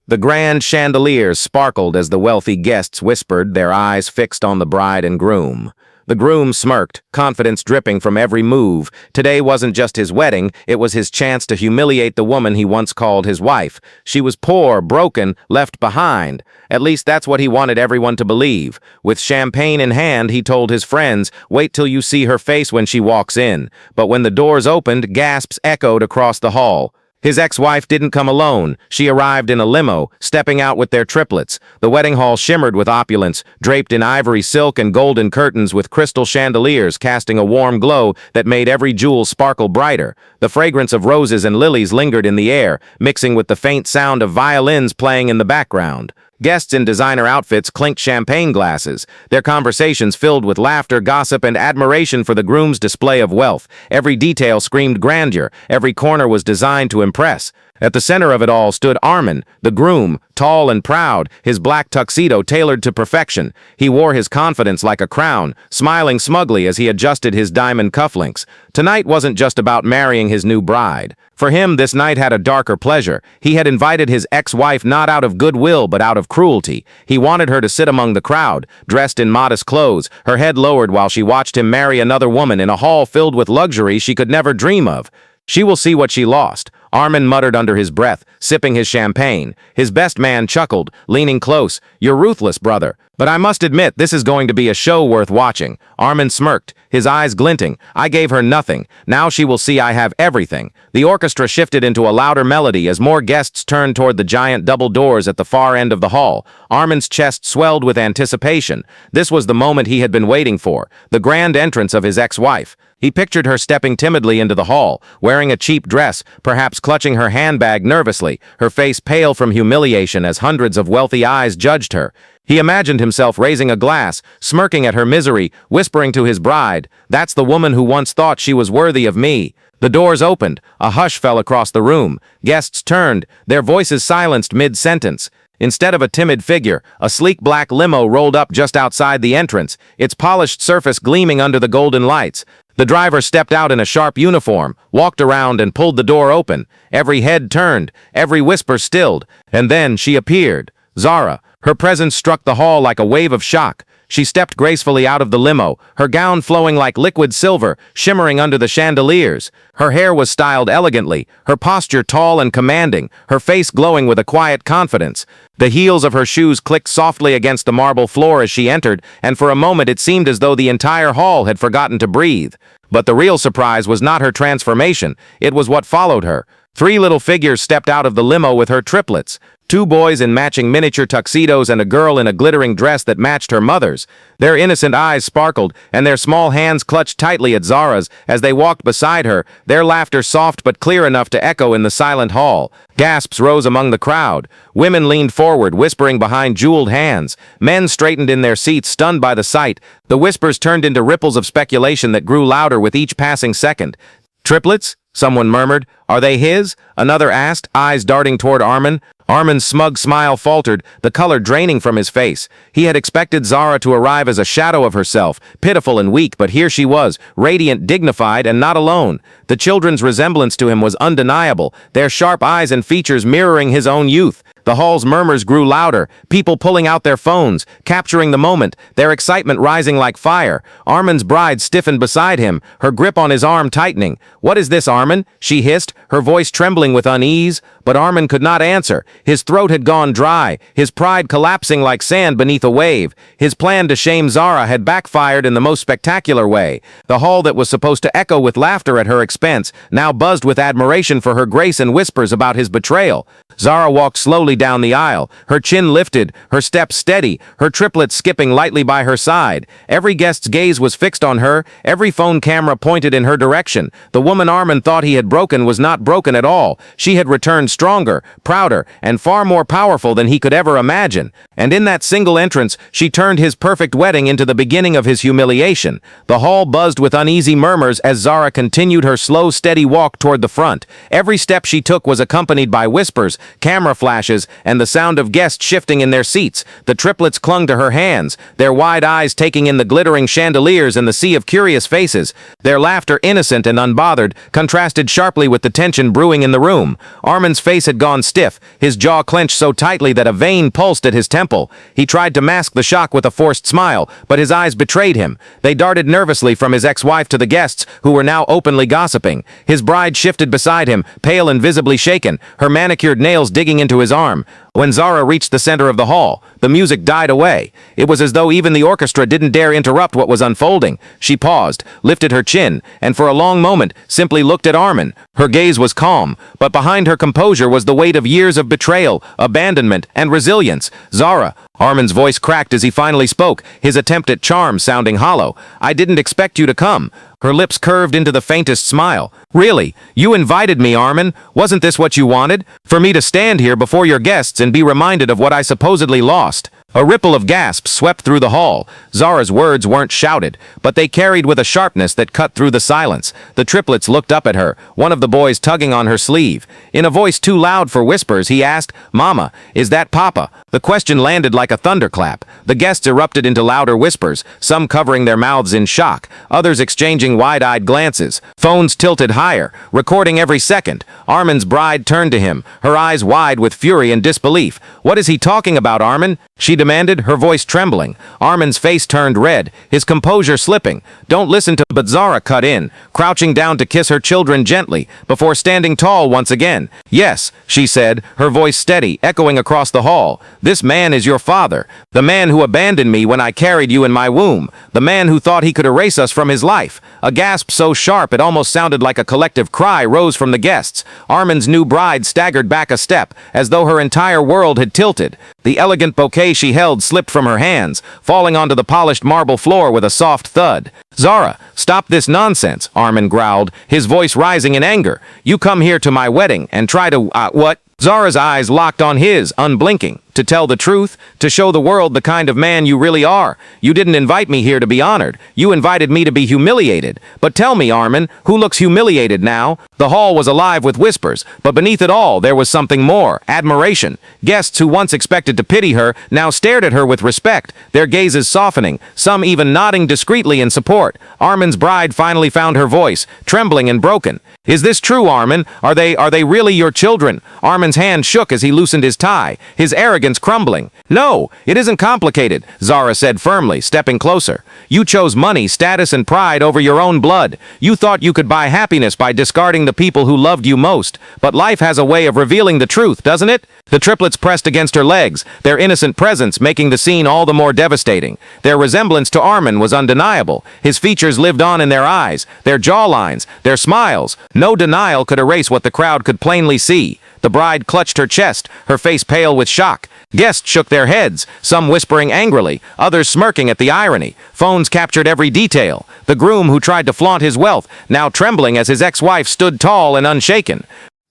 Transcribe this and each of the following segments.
The grand chandeliers sparkled as the wealthy guests whispered, their eyes fixed on the bride and groom. The groom smirked, confidence dripping from every move. Today wasn't just his wedding, it was his chance to humiliate the woman he once called his wife. She was poor, broken, left behind. At least that's what he wanted everyone to believe. With champagne in hand, he told his friends, "Wait till you see her face when she walks in." But when the doors opened, gasps echoed across the hall. His ex-wife didn't come alone. She arrived in a limo, stepping out with their triplets. The wedding hall shimmered with opulence, draped in ivory silk and golden curtains with crystal chandeliers casting a warm glow that made every jewel sparkle brighter. The fragrance of roses and lilies lingered in the air, mixing with the faint sound of violins playing in the background. Guests in designer outfits clinked champagne glasses, their conversations filled with laughter, gossip, and admiration for the groom's display of wealth. Every detail screamed grandeur, every corner was designed to impress. At the center of it all stood Armin, the groom, tall and proud, his black tuxedo tailored to perfection. He wore his confidence like a crown, smiling smugly as he adjusted his diamond cufflinks. Tonight wasn't just about marrying his new bride. For him, this night had a darker pleasure. He had invited his ex-wife not out of goodwill but out of cruelty. He wanted her to sit among the crowd, dressed in modest clothes, her head lowered while she watched him marry another woman in a hall filled with luxury she could never dream of. She will see what she lost, Armin muttered under his breath, sipping his champagne. His best man chuckled, leaning close. "You're ruthless, brother. But I must admit, this is going to be a show worth watching." Armin smirked, his eyes glinting. "I gave her nothing. Now she will see I have everything." The orchestra shifted into a louder melody as more guests turned toward the giant double doors at the far end of the hall. Armin's chest swelled with anticipation. This was the moment he had been waiting for, the grand entrance of his ex-wife. He pictured her stepping timidly into the hall, wearing a cheap dress, perhaps clutching her handbag nervously, her face pale from humiliation as hundreds of wealthy eyes judged her. He imagined himself raising a glass, smirking at her misery, whispering to his bride, "That's the woman who once thought she was worthy of me." The doors opened. A hush fell across the room. Guests turned, their voices silenced mid-sentence. Instead of a timid figure, a sleek black limo rolled up just outside the entrance, its polished surface gleaming under the golden lights. The driver stepped out in a sharp uniform, walked around and pulled the door open. Every head turned, every whisper stilled, and then she appeared. Zara. Her presence struck the hall like a wave of shock. She stepped gracefully out of the limo, her gown flowing like liquid silver, shimmering under the chandeliers. Her hair was styled elegantly, her posture tall and commanding, her face glowing with a quiet confidence. The heels of her shoes clicked softly against the marble floor as she entered, and for a moment it seemed as though the entire hall had forgotten to breathe. But the real surprise was not her transformation, it was what followed her. Three little figures stepped out of the limo with her triplets. Two boys in matching miniature tuxedos and a girl in a glittering dress that matched her mother's. Their innocent eyes sparkled, and their small hands clutched tightly at Zara's as they walked beside her, their laughter soft but clear enough to echo in the silent hall. Gasps rose among the crowd. Women leaned forward, whispering behind jeweled hands. Men straightened in their seats, stunned by the sight. The whispers turned into ripples of speculation that grew louder with each passing second. "Triplets?" someone murmured. "Are they his?" another asked, eyes darting toward Armin. Armin's smug smile faltered, the color draining from his face. He had expected Zara to arrive as a shadow of herself, pitiful and weak, but here she was, radiant, dignified, and not alone. The children's resemblance to him was undeniable, their sharp eyes and features mirroring his own youth. The hall's murmurs grew louder, people pulling out their phones, capturing the moment, their excitement rising like fire. Armin's bride stiffened beside him, her grip on his arm tightening. "What is this, Armin?" she hissed, her voice trembling with unease. But Armin could not answer. His throat had gone dry, his pride collapsing like sand beneath a wave. His plan to shame Zara had backfired in the most spectacular way. The hall that was supposed to echo with laughter at her expense now buzzed with admiration for her grace and whispers about his betrayal. Zara walked slowly down the aisle, her chin lifted, her step steady, her triplets skipping lightly by her side. Every guest's gaze was fixed on her, every phone camera pointed in her direction. The woman Armin thought he had broken was not broken at all. She had returned stronger, prouder, and far more powerful than he could ever imagine. And in that single entrance, she turned his perfect wedding into the beginning of his humiliation. The hall buzzed with uneasy murmurs as Zara continued her slow, steady walk toward the front. Every step she took was accompanied by whispers, camera flashes, noises and the sound of guests shifting in their seats. The triplets clung to her hands, their wide eyes taking in the glittering chandeliers and the sea of curious faces. Their laughter, innocent and unbothered, contrasted sharply with the tension brewing in the room. Armin's face had gone stiff, his jaw clenched so tightly that a vein pulsed at his temple. He tried to mask the shock with a forced smile, but his eyes betrayed him. They darted nervously from his ex-wife to the guests, who were now openly gossiping. His bride shifted beside him, pale and visibly shaken, her manicured nails digging into his arm. When Zara reached the center of the hall, the music died away. It was as though even the orchestra didn't dare interrupt what was unfolding. She paused, lifted her chin, and for a long moment simply looked at Armin. Her gaze was calm, but behind her composure was the weight of years of betrayal, abandonment, and resilience. Zara, Armin's voice cracked as he finally spoke, his attempt at charm sounding hollow. I didn't expect you to come. Her lips curved into the faintest smile. Really? You invited me, Armin? Wasn't this what you wanted? For me to stand here before your guests and be reminded of what I supposedly lost? A ripple of gasps swept through the hall. Zara's words weren't shouted, but they carried with a sharpness that cut through the silence. The triplets looked up at her, one of the boys tugging on her sleeve. In a voice too loud for whispers, he asked, Mama, is that Papa? The question landed like a thunderclap. The guests erupted into louder whispers, some covering their mouths in shock, others exchanging wide-eyed glances. Phones tilted higher, recording every second. Armin's bride turned to him, her eyes wide with fury and disbelief. What is he talking about, Armin? She demanded, her voice trembling. Armin's face turned red, his composure slipping. Don't listen to... But Zara cut in, crouching down to kiss her children gently, before standing tall once again. Yes, she said, her voice steady, echoing across the hall. This man is your father, the man who abandoned me when I carried you in my womb, the man who thought he could erase us from his life. A gasp so sharp it almost sounded like a collective cry rose from the guests. Armin's new bride staggered back a step, as though her entire world had tilted. The elegant bouquet she held slipped from her hands, falling onto the polished marble floor with a soft thud. Zara, stop this nonsense, Armin growled, his voice rising in anger. You come here to my wedding and try to, what? Zara's eyes locked on his, unblinking. To tell the truth, to show the world the kind of man you really are. You didn't invite me here to be honored. You invited me to be humiliated. But tell me, Armin, who looks humiliated now? The hall was alive with whispers, but beneath it all there was something more, admiration. Guests who once expected to pity her now stared at her with respect, their gazes softening, some even nodding discreetly in support. Armin's bride finally found her voice, trembling and broken. Is this true, Armin? Are they really your children? Armin's hand shook as he loosened his tie, his arrogance crumbling. No, it isn't complicated, Zara said firmly, stepping closer. You chose money, status, and pride over your own blood. You thought you could buy happiness by discarding the people who loved you most. But life has a way of revealing the truth, doesn't it? The triplets pressed against her legs, their innocent presence making the scene all the more devastating. Their resemblance to Armin was undeniable. His features lived on in their eyes, their jawlines, their smiles. No denial could erase what the crowd could plainly see. The bride clutched her chest, her face pale with shock. Guests shook their heads, some whispering angrily, others smirking at the irony. Phones captured every detail. The groom who tried to flaunt his wealth, now trembling as his ex-wife stood tall and unshaken.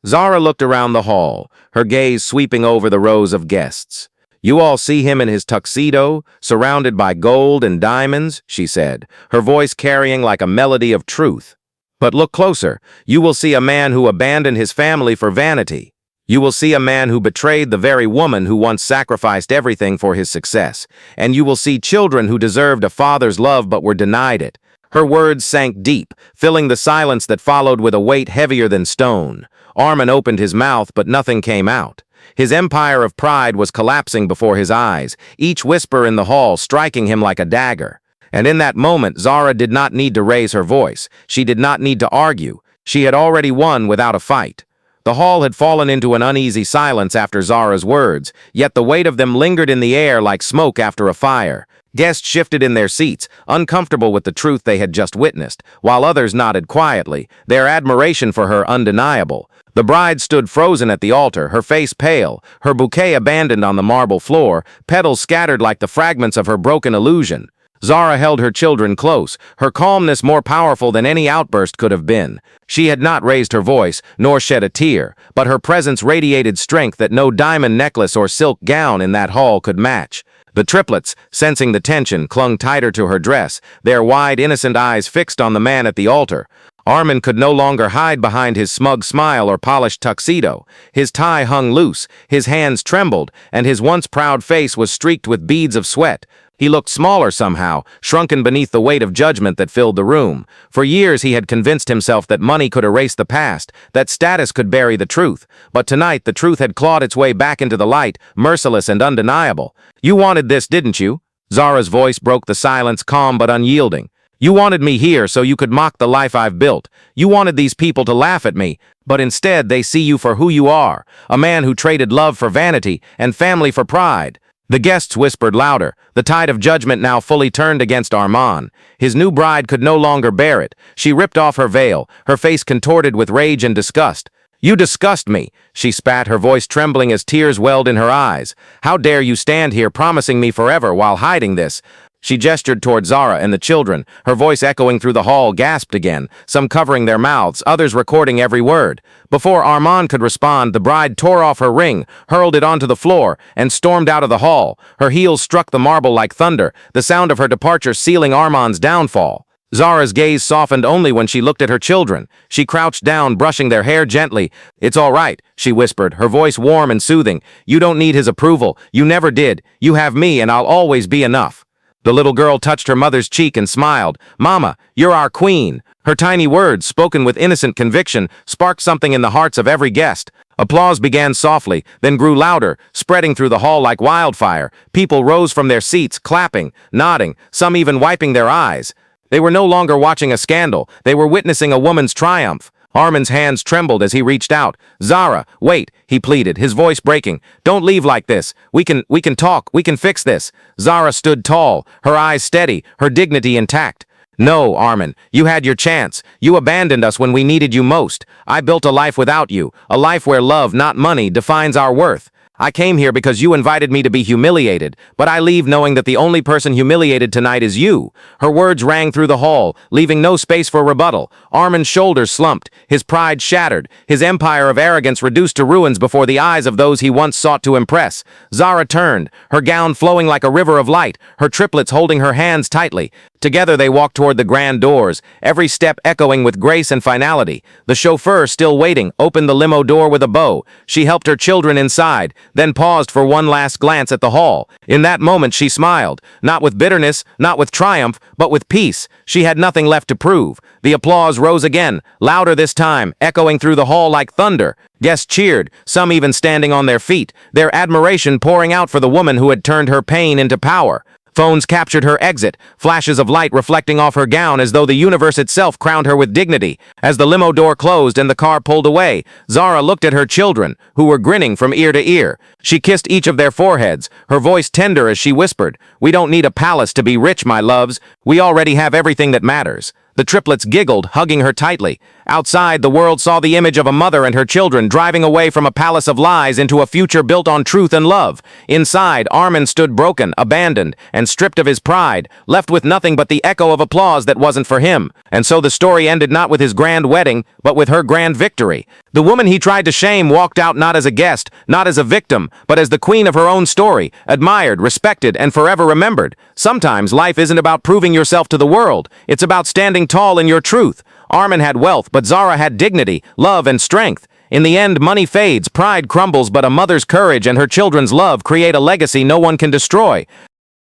Zara looked around the hall, her gaze sweeping over the rows of guests. You all see him in his tuxedo, surrounded by gold and diamonds, she said, her voice carrying like a melody of truth. But look closer. You will see a man who abandoned his family for vanity. You will see a man who betrayed the very woman who once sacrificed everything for his success. And you will see children who deserved a father's love but were denied it. Her words sank deep, filling the silence that followed with a weight heavier than stone. Armin opened his mouth, but nothing came out. His empire of pride was collapsing before his eyes, each whisper in the hall striking him like a dagger. And in that moment, Zara did not need to raise her voice. She did not need to argue. She had already won without a fight. The hall had fallen into an uneasy silence after Zara's words, yet the weight of them lingered in the air like smoke after a fire. Guests shifted in their seats, uncomfortable with the truth they had just witnessed, while others nodded quietly, their admiration for her undeniable. The bride stood frozen at the altar, her face pale, her bouquet abandoned on the marble floor, petals scattered like the fragments of her broken illusion. Zara held her children close, her calmness more powerful than any outburst could have been. She had not raised her voice, nor shed a tear, but her presence radiated strength that no diamond necklace or silk gown in that hall could match. The triplets, sensing the tension, clung tighter to her dress, their wide, innocent eyes fixed on the man at the altar. Armin could no longer hide behind his smug smile or polished tuxedo. His tie hung loose, his hands trembled, and his once proud face was streaked with beads of sweat. He looked smaller somehow, shrunken beneath the weight of judgment that filled the room. For years he had convinced himself that money could erase the past, that status could bury the truth. But tonight the truth had clawed its way back into the light, merciless and undeniable. "You wanted this, didn't you?" Zara's voice broke the silence, calm but unyielding. "You wanted me here so you could mock the life I've built. You wanted these people to laugh at me, but instead they see you for who you are, a man who traded love for vanity and family for pride." The guests whispered louder, the tide of judgment now fully turned against Armand. His new bride could no longer bear it. She ripped off her veil, her face contorted with rage and disgust. "You disgust me," she spat, her voice trembling as tears welled in her eyes. "How dare you stand here promising me forever while hiding this?" She gestured toward Zara and the children, her voice echoing through the hall, gasped again, some covering their mouths, others recording every word. Before Armand could respond, the bride tore off her ring, hurled it onto the floor, and stormed out of the hall. Her heels struck the marble like thunder, the sound of her departure sealing Armand's downfall. Zara's gaze softened only when she looked at her children. She crouched down, brushing their hair gently. "It's all right," she whispered, her voice warm and soothing. "You don't need his approval. You never did. You have me, and I'll always be enough." The little girl touched her mother's cheek and smiled. "Mama, you're our queen." Her tiny words, spoken with innocent conviction, sparked something in the hearts of every guest. Applause began softly, then grew louder, spreading through the hall like wildfire. People rose from their seats, clapping, nodding, some even wiping their eyes. They were no longer watching a scandal. They were witnessing a woman's triumph. Armin's hands trembled as he reached out. "Zara, wait," he pleaded, his voice breaking. "Don't leave like this. We can talk. We can fix this." Zara stood tall, her eyes steady, her dignity intact. "No, Armin, you had your chance. You abandoned us when we needed you most. I built a life without you, a life where love, not money, defines our worth. I came here because you invited me to be humiliated, but I leave knowing that the only person humiliated tonight is you." Her words rang through the hall, leaving no space for rebuttal. Armin's shoulders slumped, his pride shattered, his empire of arrogance reduced to ruins before the eyes of those he once sought to impress. Zara turned, her gown flowing like a river of light, her triplets holding her hands tightly. Together they walked toward the grand doors, every step echoing with grace and finality. The chauffeur, still waiting, opened the limo door with a bow. She helped her children inside, then paused for one last glance at the hall. In that moment she smiled, not with bitterness, not with triumph, but with peace. She had nothing left to prove. The applause rose again, louder this time, echoing through the hall like thunder. Guests cheered, some even standing on their feet, their admiration pouring out for the woman who had turned her pain into power. Phones captured her exit, flashes of light reflecting off her gown as though the universe itself crowned her with dignity. As the limo door closed and the car pulled away, Zara looked at her children, who were grinning from ear to ear. She kissed each of their foreheads, her voice tender as she whispered, "We don't need a palace to be rich, my loves. We already have everything that matters." The triplets giggled, hugging her tightly. Outside, the world saw the image of a mother and her children driving away from a palace of lies into a future built on truth and love. Inside, Armin stood broken, abandoned, and stripped of his pride, left with nothing but the echo of applause that wasn't for him. And so the story ended not with his grand wedding, but with her grand victory. The woman he tried to shame walked out not as a guest, not as a victim, but as the queen of her own story, admired, respected, and forever remembered. Sometimes life isn't about proving yourself to the world. It's about standing tall in your truth. Armin had wealth, but Zara had dignity, love, and strength. In the end, money fades, pride crumbles, but a mother's courage and her children's love create a legacy no one can destroy.